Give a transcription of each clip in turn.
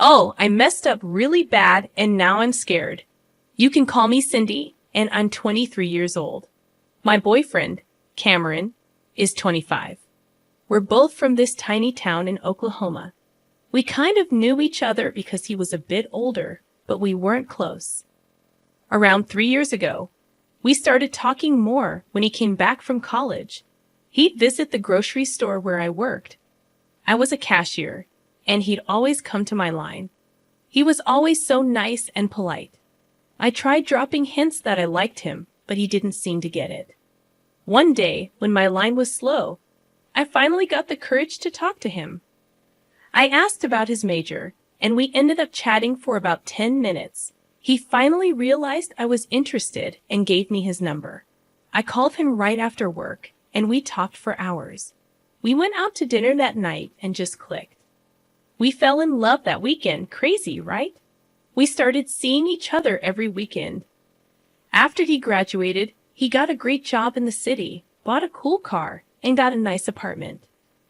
Oh, I messed up really bad and now I'm scared. You can call me Cindy, and I'm 23 years old. My boyfriend, Cameron, is 25. We're both from this tiny town in Oklahoma. We kind of knew each other because he was a bit older, but we weren't close. Around 3 years ago, we started talking more when he came back from college. He'd visit the grocery store where I worked. I was a cashier, and he'd always come to my line. He was always so nice and polite. I tried dropping hints that I liked him, but he didn't seem to get it. One day, when my line was slow, I finally got the courage to talk to him. I asked about his major, and we ended up chatting for about 10 minutes. He finally realized I was interested and gave me his number. I called him right after work, and we talked for hours. We went out to dinner that night and just clicked. We fell in love that weekend. Crazy, right? We started seeing each other every weekend. After he graduated, he got a great job in the city, bought a cool car, and got a nice apartment.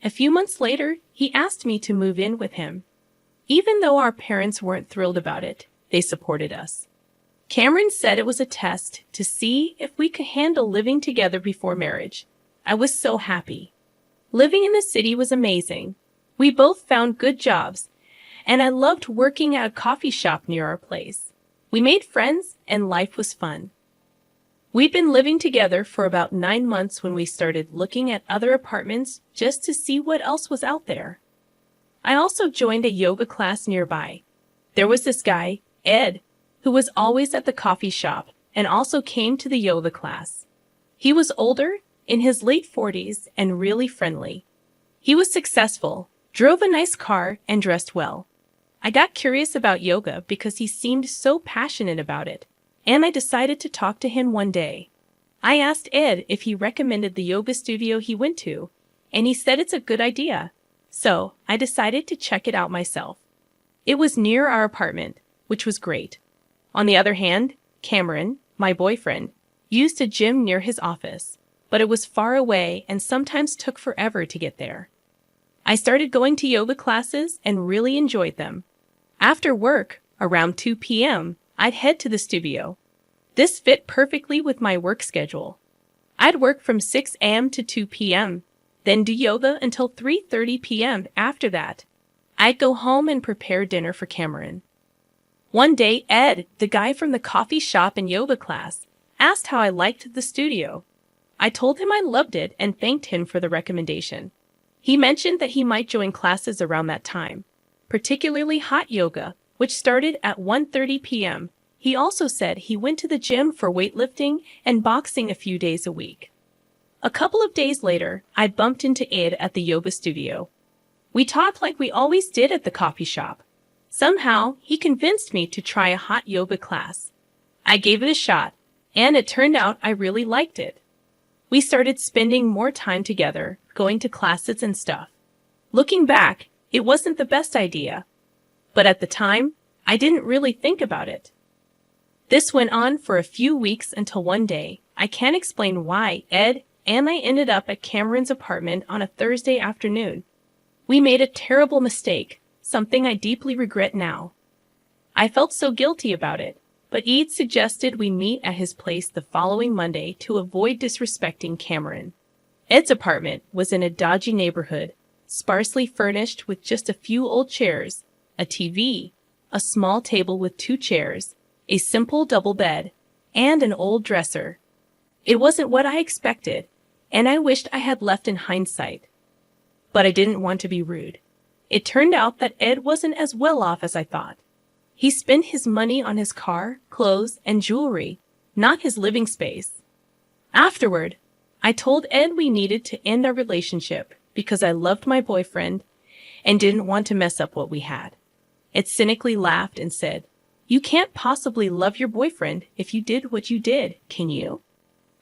A few months later, he asked me to move in with him. Even though our parents weren't thrilled about it, they supported us. Cameron said it was a test to see if we could handle living together before marriage. I was so happy. Living in the city was amazing. We both found good jobs, and I loved working at a coffee shop near our place. We made friends, and life was fun. We'd been living together for about 9 months when we started looking at other apartments just to see what else was out there. I also joined a yoga class nearby. There was this guy, Ed, who was always at the coffee shop and also came to the yoga class. He was older, in his late 40s, and really friendly. He was successful, drove a nice car, and dressed well. I got curious about yoga because he seemed so passionate about it, and I decided to talk to him one day. I asked Ed if he recommended the yoga studio he went to, and he said it's a good idea. So I decided to check it out myself. It was near our apartment, which was great. On the other hand, Cameron, my boyfriend, used a gym near his office, but it was far away and sometimes took forever to get there. I started going to yoga classes and really enjoyed them. After work, around 2 p.m., I'd head to the studio. This fit perfectly with my work schedule. I'd work from 6 a.m. to 2 p.m., then do yoga until 3:30 p.m. After that, I'd go home and prepare dinner for Cameron. One day, Ed, the guy from the coffee shop and yoga class, asked how I liked the studio. I told him I loved it and thanked him for the recommendation. He mentioned that he might join classes around that time, particularly hot yoga, which started at 1:30 p.m. He also said he went to the gym for weightlifting and boxing a few days a week. A couple of days later, I bumped into Ed at the yoga studio. We talked like we always did at the coffee shop. Somehow, he convinced me to try a hot yoga class. I gave it a shot, and it turned out I really liked it. We started spending more time together, going to classes and stuff. Looking back, it wasn't the best idea. But at the time, I didn't really think about it. This went on for a few weeks until one day, I can't explain why, Ed and I ended up at Cameron's apartment on a Thursday afternoon. We made a terrible mistake, something I deeply regret now. I felt so guilty about it, but Ed suggested we meet at his place the following Monday to avoid disrespecting Cameron. Ed's apartment was in a dodgy neighborhood, sparsely furnished with just a few old chairs, a TV, a small table with 2 chairs, a simple double bed, and an old dresser. It wasn't what I expected, and I wished I had left in hindsight. But I didn't want to be rude. It turned out that Ed wasn't as well off as I thought. He spent his money on his car, clothes, and jewelry, not his living space. Afterward, I told Ed we needed to end our relationship because I loved my boyfriend and didn't want to mess up what we had. Ed cynically laughed and said, "You can't possibly love your boyfriend if you did what you did, can you?"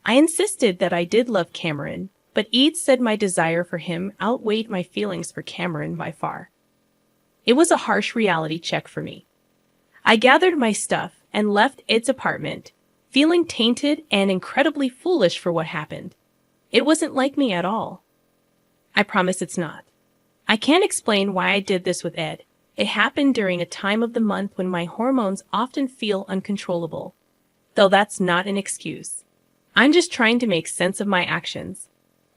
I insisted that I did love Cameron, but Ed said my desire for him outweighed my feelings for Cameron by far. It was a harsh reality check for me. I gathered my stuff and left Ed's apartment, feeling tainted and incredibly foolish for what happened. It wasn't like me at all. I promise it's not. I can't explain why I did this with Ed, It happened during a time of the month when my hormones often feel uncontrollable. Though that's not an excuse. I'm just trying to make sense of my actions.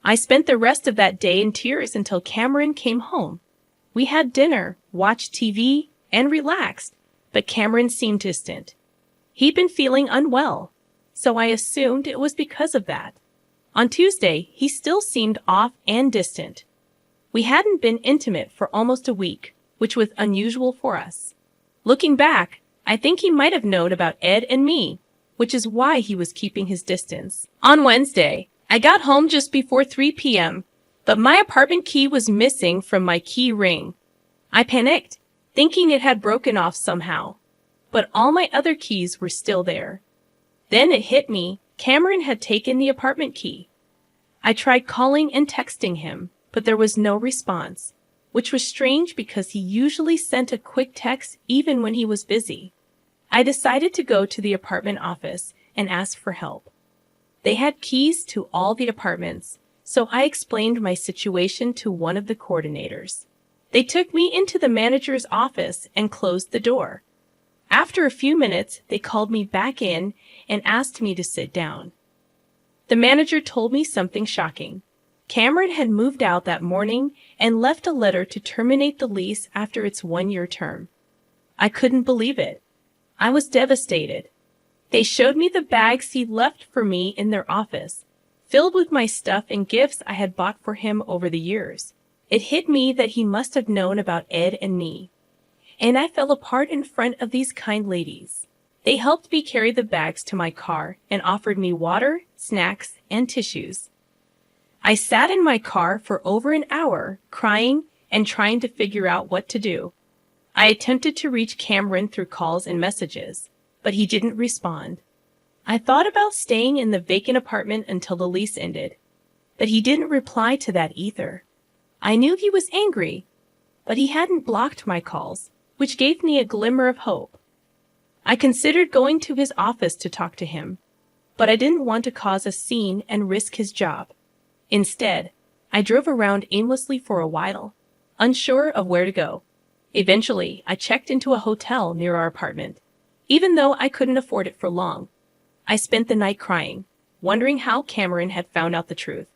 I spent the rest of that day in tears until Cameron came home. We had dinner, watched TV, and relaxed, but Cameron seemed distant. He'd been feeling unwell, so I assumed it was because of that. On Tuesday, he still seemed off and distant. We hadn't been intimate for almost a week, which was unusual for us. Looking back, I think he might have known about Ed and me, which is why he was keeping his distance. On Wednesday, I got home just before 3 p.m., but my apartment key was missing from my key ring. I panicked, thinking it had broken off somehow, but all my other keys were still there. Then it hit me, Cameron had taken the apartment key. I tried calling and texting him, but there was no response, which was strange because he usually sent a quick text even when he was busy. I decided to go to the apartment office and ask for help. They had keys to all the apartments, so I explained my situation to one of the coordinators. They took me into the manager's office and closed the door. After a few minutes, they called me back in and asked me to sit down. The manager told me something shocking. Cameron had moved out that morning and left a letter to terminate the lease after its 1-year term. I couldn't believe it. I was devastated. They showed me the bags he left for me in their office, filled with my stuff and gifts I had bought for him over the years. It hit me that he must have known about Ed and me. And I fell apart in front of these kind ladies. They helped me carry the bags to my car and offered me water, snacks, and tissues. I sat in my car for over an hour, crying and trying to figure out what to do. I attempted to reach Cameron through calls and messages, but he didn't respond. I thought about staying in the vacant apartment until the lease ended, but he didn't reply to that either. I knew he was angry, but he hadn't blocked my calls, which gave me a glimmer of hope. I considered going to his office to talk to him, but I didn't want to cause a scene and risk his job. Instead, I drove around aimlessly for a while, unsure of where to go. Eventually, I checked into a hotel near our apartment, even though I couldn't afford it for long. I spent the night crying, wondering how Cameron had found out the truth.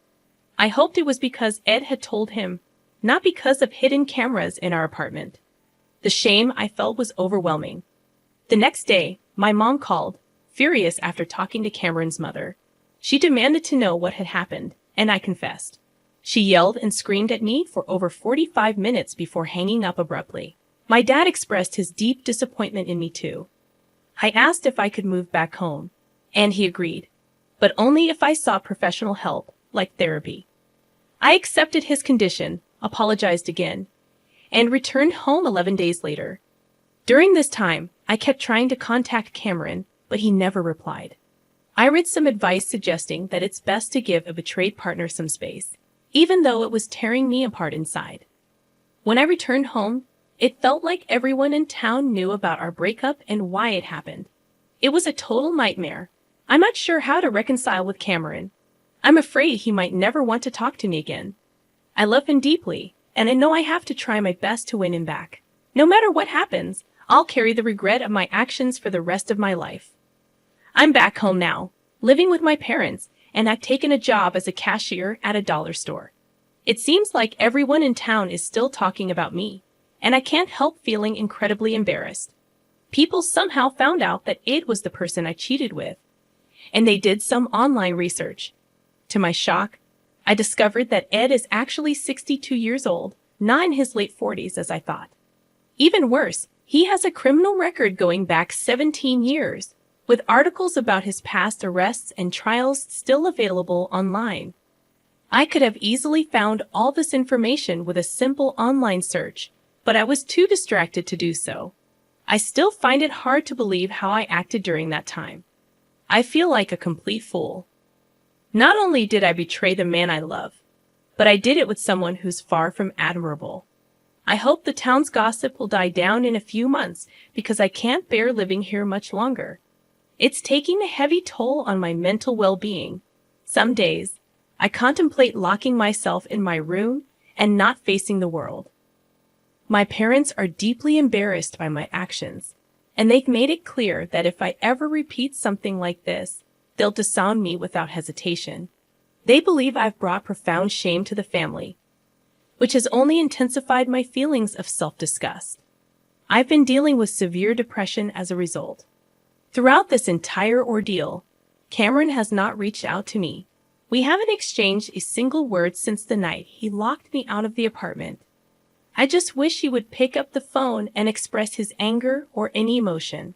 I hoped it was because Ed had told him, not because of hidden cameras in our apartment. The shame I felt was overwhelming. The next day, my mom called, furious after talking to Cameron's mother. She demanded to know what had happened, and I confessed. She yelled and screamed at me for over 45 minutes before hanging up abruptly. My dad expressed his deep disappointment in me too. I asked if I could move back home, and he agreed, but only if I sought professional help, like therapy. I accepted his condition, apologized again, and returned home 11 days later. During this time, I kept trying to contact Cameron, but he never replied. I read some advice suggesting that it's best to give a betrayed partner some space, even though it was tearing me apart inside. When I returned home, it felt like everyone in town knew about our breakup and why it happened. It was a total nightmare. I'm not sure how to reconcile with Cameron. I'm afraid he might never want to talk to me again. I love him deeply, and I know I have to try my best to win him back. No matter what happens, I'll carry the regret of my actions for the rest of my life. I'm back home now, living with my parents, and I've taken a job as a cashier at a dollar store. It seems like everyone in town is still talking about me, and I can't help feeling incredibly embarrassed. People somehow found out that Ed was the person I cheated with, and they did some online research. To my shock, I discovered that Ed is actually 62 years old, not in his late 40s as I thought. Even worse, he has a criminal record going back 17 years, with articles about his past arrests and trials still available online. I could have easily found all this information with a simple online search, but I was too distracted to do so. I still find it hard to believe how I acted during that time. I feel like a complete fool. Not only did I betray the man I love, but I did it with someone who's far from admirable. I hope the town's gossip will die down in a few months because I can't bear living here much longer. It's taking a heavy toll on my mental well-being. Some days, I contemplate locking myself in my room and not facing the world. My parents are deeply embarrassed by my actions, and they've made it clear that if I ever repeat something like this, they'll disown me without hesitation. They believe I've brought profound shame to the family, which has only intensified my feelings of self-disgust. I've been dealing with severe depression as a result. Throughout this entire ordeal, Cameron has not reached out to me. We haven't exchanged a single word since the night he locked me out of the apartment. I just wish he would pick up the phone and express his anger or any emotion.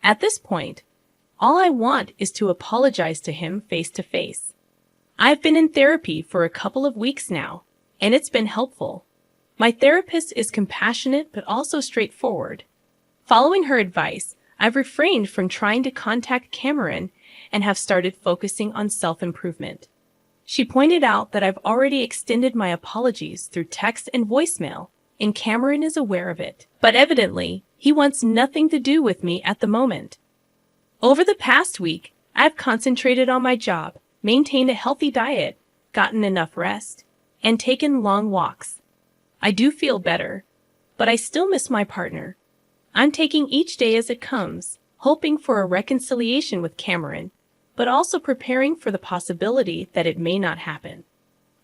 At this point, all I want is to apologize to him face to face. I've been in therapy for a couple of weeks now, and it's been helpful. My therapist is compassionate but also straightforward. Following her advice, I've refrained from trying to contact Cameron and have started focusing on self-improvement. She pointed out that I've already extended my apologies through text and voicemail, and Cameron is aware of it. But evidently, he wants nothing to do with me at the moment. Over the past week, I've concentrated on my job, maintained a healthy diet, gotten enough rest, and taken long walks. I do feel better, but I still miss my partner. I'm taking each day as it comes, hoping for a reconciliation with Cameron, but also preparing for the possibility that it may not happen.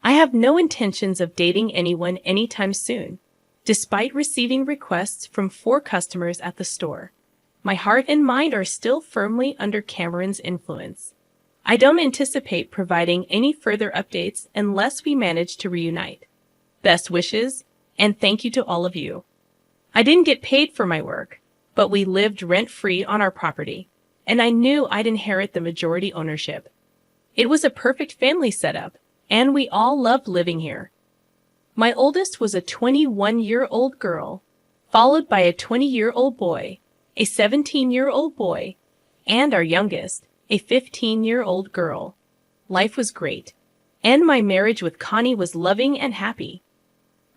I have no intentions of dating anyone anytime soon, despite receiving requests from 4 customers at the store. My heart and mind are still firmly under Cameron's influence. I don't anticipate providing any further updates unless we manage to reunite. Best wishes, and thank you to all of you. I didn't get paid for my work, but we lived rent-free on our property, and I knew I'd inherit the majority ownership. It was a perfect family setup, and we all loved living here. My oldest was a 21-year-old girl, followed by a 20-year-old boy, a 17-year-old boy, and our youngest, a 15-year-old girl. Life was great, and my marriage with Connie was loving and happy.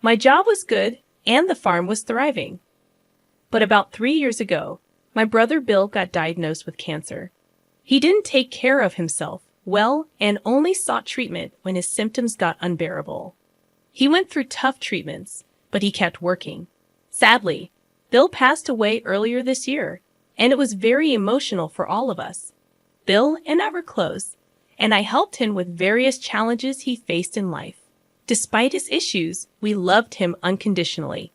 My job was good, and the farm was thriving. But about 3 years ago, my brother Bill got diagnosed with cancer. He didn't take care of himself well and only sought treatment when his symptoms got unbearable. He went through tough treatments, but he kept working. Sadly, Bill passed away earlier this year, and it was very emotional for all of us. Bill and I were close, and I helped him with various challenges he faced in life. Despite his issues, we loved him unconditionally.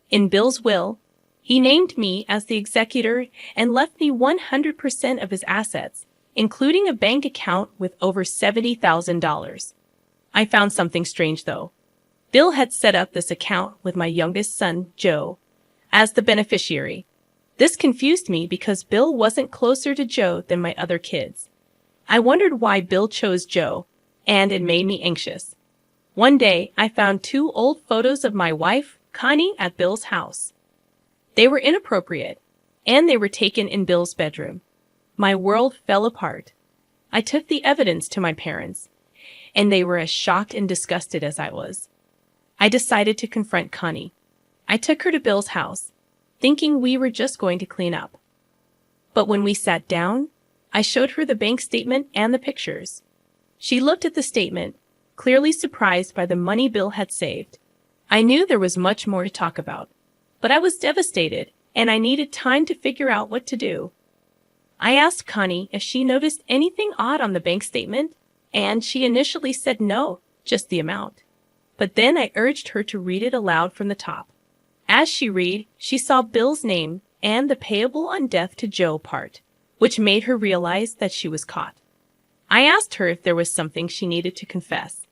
In Bill's will, he named me as the executor and left me 100% of his assets, including a bank account with over $70,000. I found something strange, though. Bill had set up this account with my youngest son, Joe, as the beneficiary. This confused me because Bill wasn't closer to Joe than my other kids. I wondered why Bill chose Joe, and it made me anxious. One day, I found 2 old photos of my wife, Connie, at Bill's house. They were inappropriate, and they were taken in Bill's bedroom. My world fell apart. I took the evidence to my parents, and they were as shocked and disgusted as I was. I decided to confront Connie. I took her to Bill's house, thinking we were just going to clean up. But when we sat down, I showed her the bank statement and the pictures. She looked at the statement, clearly surprised by the money Bill had saved. I knew there was much more to talk about, but I was devastated, and I needed time to figure out what to do. I asked Connie if she noticed anything odd on the bank statement, and she initially said no, just the amount. But then I urged her to read it aloud from the top. As she read, she saw Bill's name and the payable on death to Joe part, which made her realize that she was caught. I asked her if there was something she needed to confess,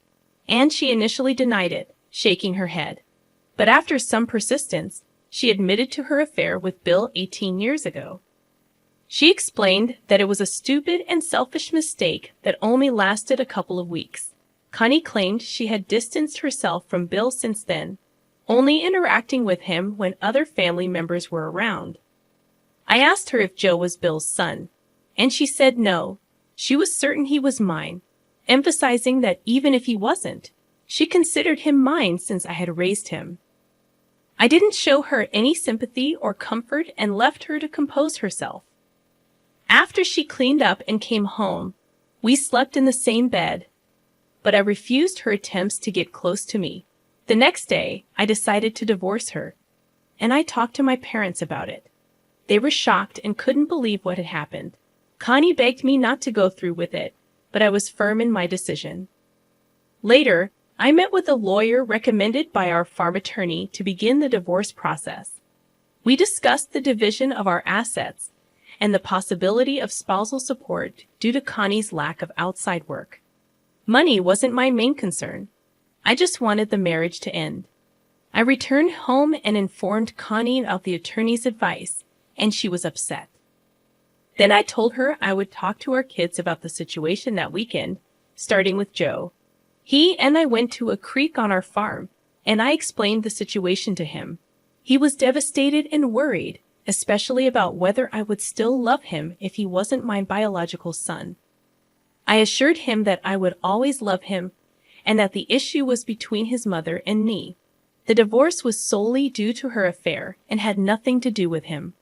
and she initially denied it, shaking her head. But after some persistence, she admitted to her affair with Bill 18 years ago. She explained that it was a stupid and selfish mistake that only lasted a couple of weeks. Connie claimed she had distanced herself from Bill since then, only interacting with him when other family members were around. I asked her if Joe was Bill's son, and she said no. She was certain he was mine, emphasizing that even if he wasn't, she considered him mine since I had raised him. I didn't show her any sympathy or comfort and left her to compose herself. After she cleaned up and came home, we slept in the same bed, but I refused her attempts to get close to me. The next day, I decided to divorce her, and I talked to my parents about it. They were shocked and couldn't believe what had happened. Connie begged me not to go through with it, but I was firm in my decision. Later, I met with a lawyer recommended by our farm attorney to begin the divorce process. We discussed the division of our assets and the possibility of spousal support due to Connie's lack of outside work. Money wasn't my main concern. I just wanted the marriage to end. I returned home and informed Connie of the attorney's advice, and she was upset. Then I told her I would talk to our kids about the situation that weekend, starting with Joe. He and I went to a creek on our farm, and I explained the situation to him. He was devastated and worried, especially about whether I would still love him if he wasn't my biological son. I assured him that I would always love him and that the issue was between his mother and me. The divorce was solely due to her affair and had nothing to do with him.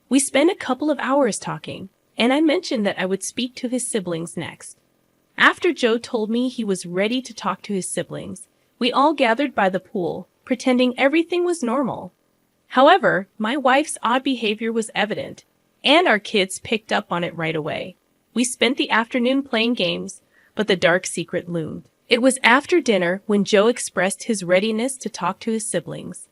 We spent a couple of hours talking, and I mentioned that I would speak to his siblings next. After Joe told me he was ready to talk to his siblings, we all gathered by the pool, pretending everything was normal. However, my wife's odd behavior was evident, and our kids picked up on it right away. We spent the afternoon playing games, but the dark secret loomed. It was after dinner when Joe expressed his readiness to talk to his siblings.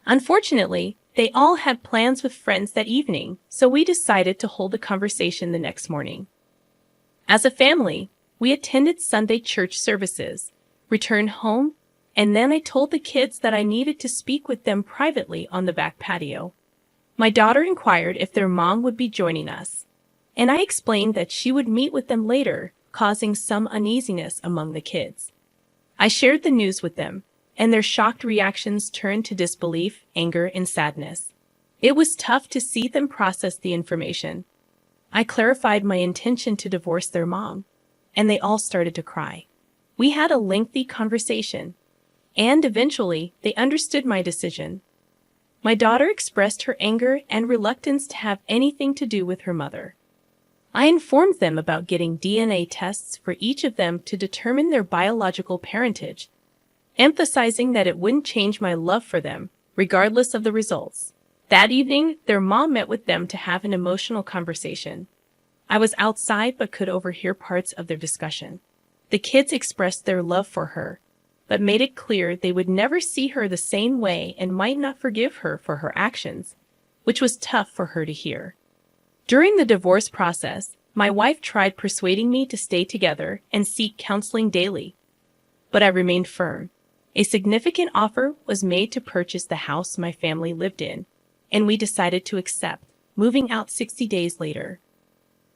Unfortunately, they all had plans with friends that evening, so we decided to hold the conversation the next morning. As a family, we attended Sunday church services, returned home, and then I told the kids that I needed to speak with them privately on the back patio. My daughter inquired if their mom would be joining us, and I explained that she would meet with them later, causing some uneasiness among the kids. I shared the news with them, and their shocked reactions turned to disbelief, anger, and sadness. It was tough to see them process the information. I clarified my intention to divorce their mom, and they all started to cry. We had a lengthy conversation, and eventually they understood my decision. My daughter expressed her anger and reluctance to have anything to do with her mother. I informed them about getting DNA tests for each of them to determine their biological parentage, emphasizing that it wouldn't change my love for them, regardless of the results. That evening, their mom met with them to have an emotional conversation. I was outside but could overhear parts of their discussion. The kids expressed their love for her, but made it clear they would never see her the same way and might not forgive her for her actions, which was tough for her to hear. During the divorce process, my wife tried persuading me to stay together and seek counseling daily, but I remained firm. A significant offer was made to purchase the house my family lived in, and we decided to accept, moving out 60 days later.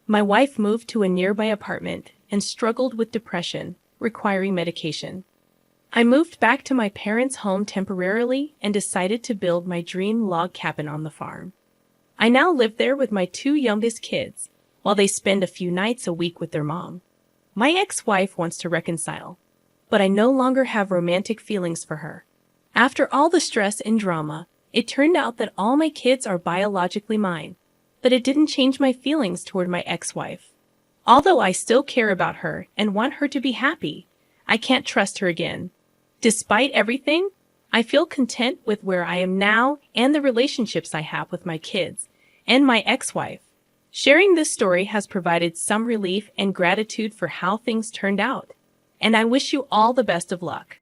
My wife moved to a nearby apartment and struggled with depression, requiring medication. I moved back to my parents' home temporarily and decided to build my dream log cabin on the farm. I now live there with my 2 youngest kids, while they spend a few nights a week with their mom. My ex-wife wants to reconcile, but I no longer have romantic feelings for her. After all the stress and drama, it turned out that all my kids are biologically mine, but it didn't change my feelings toward my ex-wife. Although I still care about her and want her to be happy, I can't trust her again. Despite everything, I feel content with where I am now and the relationships I have with my kids and my ex-wife. Sharing this story has provided some relief and gratitude for how things turned out, and I wish you all the best of luck.